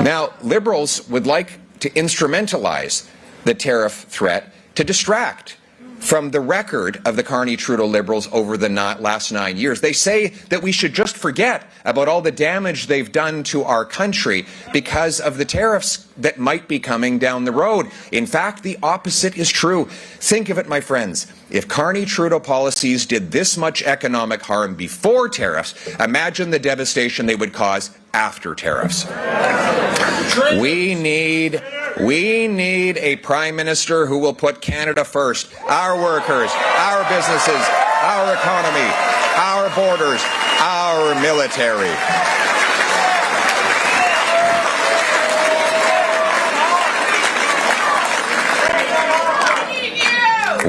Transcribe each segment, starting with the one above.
Now, Liberals would like to instrumentalize the tariff threat to distract from the record of the Carney-Trudeau Liberals over the last 9 years. They say that we should just forget about all the damage they've done to our country because of the tariffs that might be coming down the road. In fact, the opposite is true. Think of it, my friends. If Carney-Trudeau policies did this much economic harm before tariffs, imagine the devastation they would cause after tariffs. We need a Prime Minister who will put Canada first, our workers, our businesses, our economy, our borders, our military.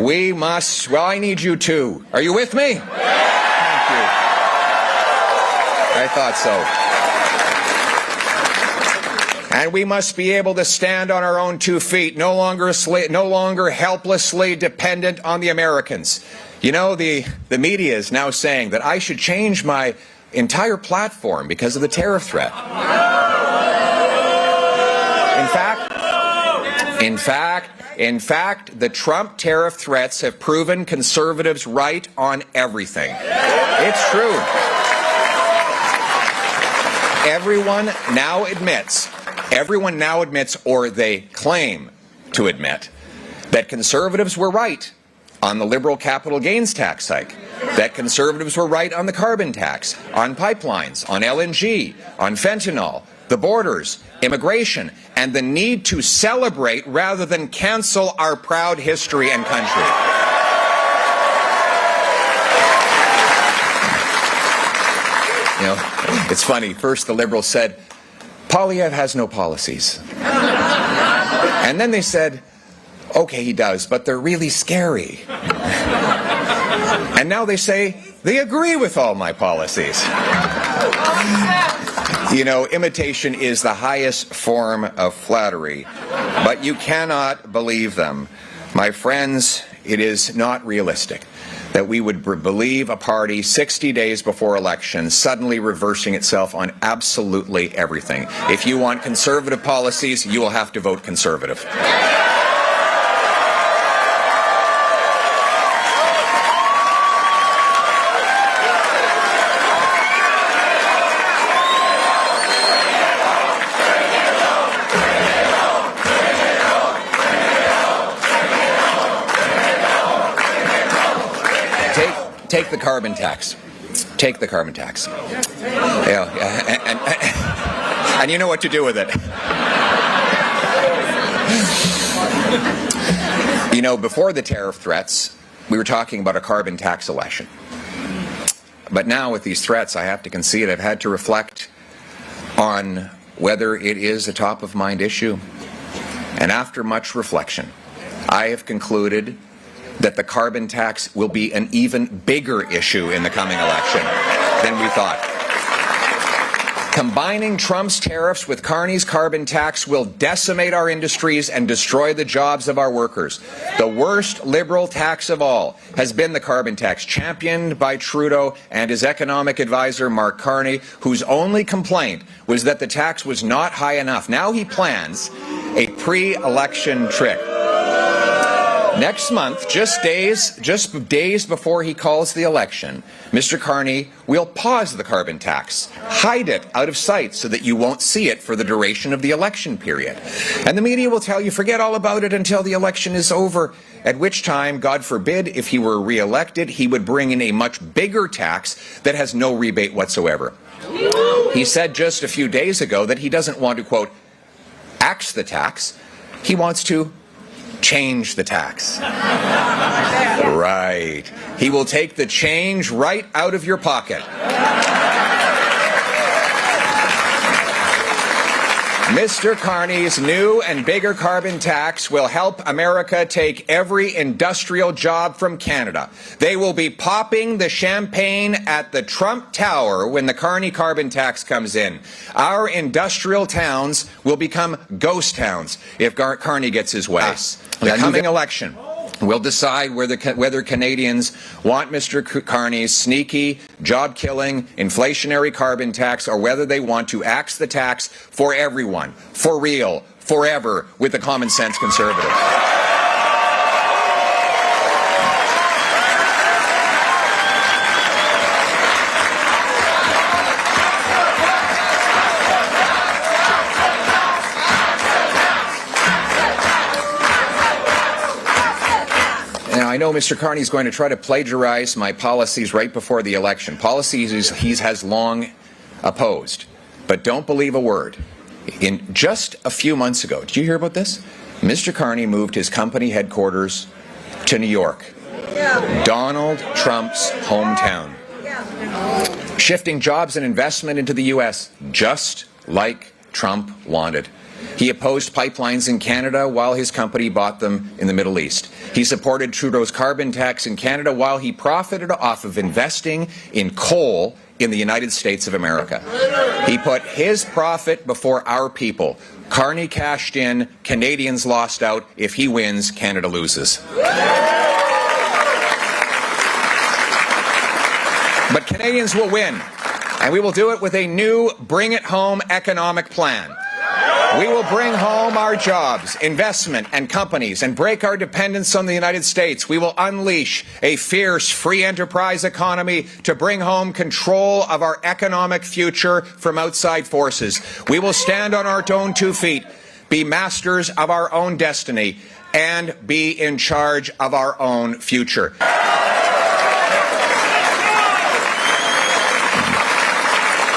We must, well, I need you too. Are you with me? Thank you. I thought so. And we must be able to stand on our own 2 feet, no longer helplessly dependent on the Americans. You know, the media is now saying that I should change my entire platform because of the tariff threat. In fact, the Trump tariff threats have proven Conservatives right on everything. It's true. Everyone now admits, or they claim to admit, that Conservatives were right on the Liberal capital gains tax hike, that Conservatives were right on the carbon tax, on pipelines, on LNG, on fentanyl, the borders, immigration, and the need to celebrate rather than cancel our proud history and country. You know, it's funny. First, the Liberals said, Poilievre has no policies. And then they said, okay, he does, but they're really scary. And now they say, they agree with all my policies. You know, imitation is the highest form of flattery, but you cannot believe them. My friends, it is not realistic that we would believe a party 60 days before election suddenly reversing itself on absolutely everything. If you want Conservative policies, you will have to vote Conservative. Take the carbon tax. Take the carbon tax. Yeah, and you know what to do with it. You know, before the tariff threats, we were talking about a carbon tax election. But now with these threats, I have to concede I've had to reflect on whether it is a top-of-mind issue. And after much reflection, I have concluded that the carbon tax will be an even bigger issue in the coming election than we thought. Combining Trump's tariffs with Carney's carbon tax will decimate our industries and destroy the jobs of our workers. The worst Liberal tax of all has been the carbon tax, championed by Trudeau and his economic advisor, Mark Carney, whose only complaint was that the tax was not high enough. Now he plans a pre-election trick. Next month, just days before he calls the election, Mr. Carney will pause the carbon tax, hide it out of sight so that you won't see it for the duration of the election period. And the media will tell you, forget all about it until the election is over, at which time, God forbid, if he were re-elected, he would bring in a much bigger tax that has no rebate whatsoever. He said just a few days ago that he doesn't want to, quote, axe the tax, he wants to change the tax. Right. He will take the change right out of your pocket. Mr. Carney's new and bigger carbon tax will help America take every industrial job from Canada. They will be popping the champagne at the Trump Tower when the Carney carbon tax comes in. Our industrial towns will become ghost towns if Carney gets his way. The coming election will decide whether Canadians want Mr. Carney's sneaky, job-killing, inflationary carbon tax, or whether they want to axe the tax for everyone, for real, forever, with the common sense Conservative. Now, I know Mr. Carney is going to try to plagiarize my policies right before the election, policies he has long opposed. But don't believe a word. In just a few months ago, did you hear about this? Mr. Carney moved his company headquarters to New York, Donald Trump's hometown, shifting jobs and investment into the U.S., just like Trump wanted. He opposed pipelines in Canada while his company bought them in the Middle East. He supported Trudeau's carbon tax in Canada while he profited off of investing in coal in the United States of America. He put his profit before our people. Carney cashed in, Canadians lost out. If he wins, Canada loses. But Canadians will win, and we will do it with a new Bring It Home economic plan. We will bring home our jobs, investment, and companies and break our dependence on the United States. We will unleash a fierce free enterprise economy to bring home control of our economic future from outside forces. We will stand on our own 2 feet, be masters of our own destiny, and be in charge of our own future.